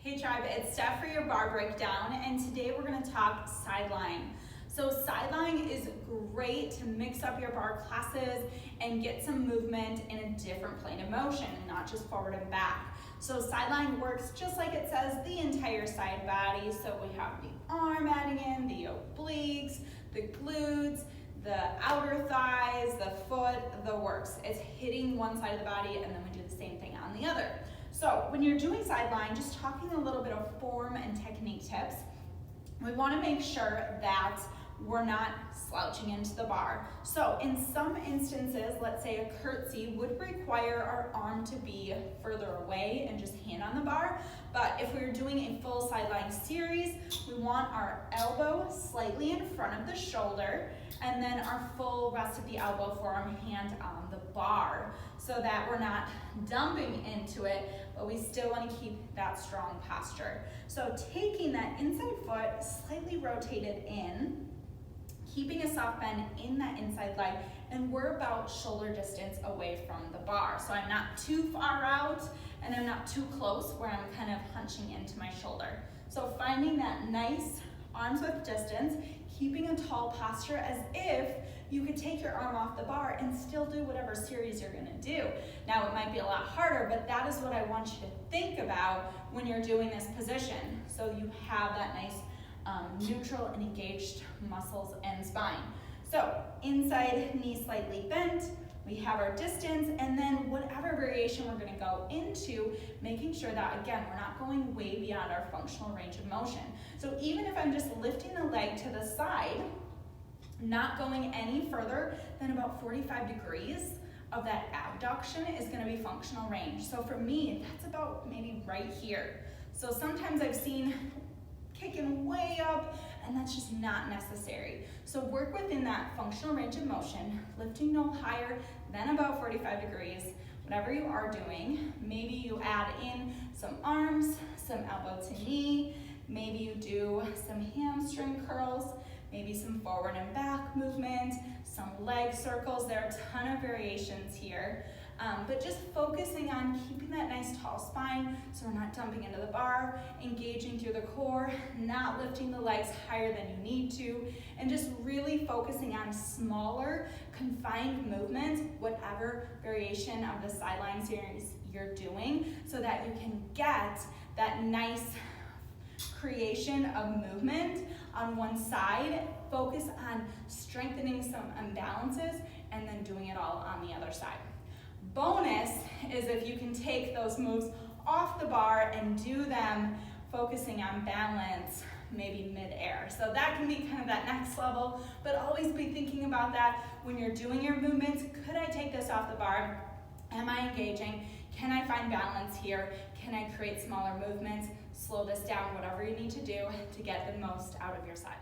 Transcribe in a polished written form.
Hey Tribe, it's Steph for your bar breakdown, and today we're going to talk sideline. So sideline is great to mix up your bar classes and get some movement in a different plane of motion and not just forward and back. So sideline works just like it says, the entire side body. So we have the arm adding in, the obliques, the glutes, the outer thighs, the foot, the works. It's hitting one side of the body and then we do the same thing on the other. So when you're doing sideline, just talking a little bit of form and technique tips, we want to make sure that we're not slouching into the bar. So in some instances, let's say a curtsy would require our arm to be further away and just hand on the bar. But if we were doing a full sideline series, we want our elbow slightly in front of the shoulder and then our full rest of the elbow forearm hand on the bar so that we're not dumping into it, but we still want to keep that strong posture. So taking that inside foot slightly rotated in, keeping a soft bend in that inside leg, and we're about shoulder distance away from the bar. So I'm not too far out and I'm not too close where I'm kind of hunching into my shoulder. So finding that nice arms width distance, keeping a tall posture as if you could take your arm off the bar and still do whatever series you're gonna do. Now it might be a lot harder, but that is what I want you to think about when you're doing this position. So you have that nice neutral and engaged muscles and spine. So inside knee slightly bent, we have our distance, and then whatever variation we're going to go into, making sure that, again, we're not going way beyond our functional range of motion. So even if I'm just lifting the leg to the side, not going any further than about 45 degrees of that abduction is going to be functional range. So for me, that's about maybe right here. So sometimes I've seen kicking way up, and that's just not necessary. So work within that functional range of motion, lifting no higher than about 45 degrees, whatever you are doing. Maybe you add in some arms, some elbow to knee, maybe you do some hamstring curls, maybe some forward and back movement, some leg circles. There are a ton of variations here. But just focusing on keeping that nice tall spine so we're not dumping into the bar, engaging through the core, not lifting the legs higher than you need to, and just really focusing on smaller, confined movements, whatever variation of the sideline series you're doing, so that you can get that nice creation of movement on one side, focus on strengthening some imbalances, and then doing it all on the other side. Bonus is if you can take those moves off the bar and do them focusing on balance, maybe mid-air. So that can be kind of that next level, but always be thinking about that when you're doing your movements. Could I take this off the bar? Am I engaging? Can I find balance here? Can I create smaller movements? Slow this down, whatever you need to do to get the most out of your sideline.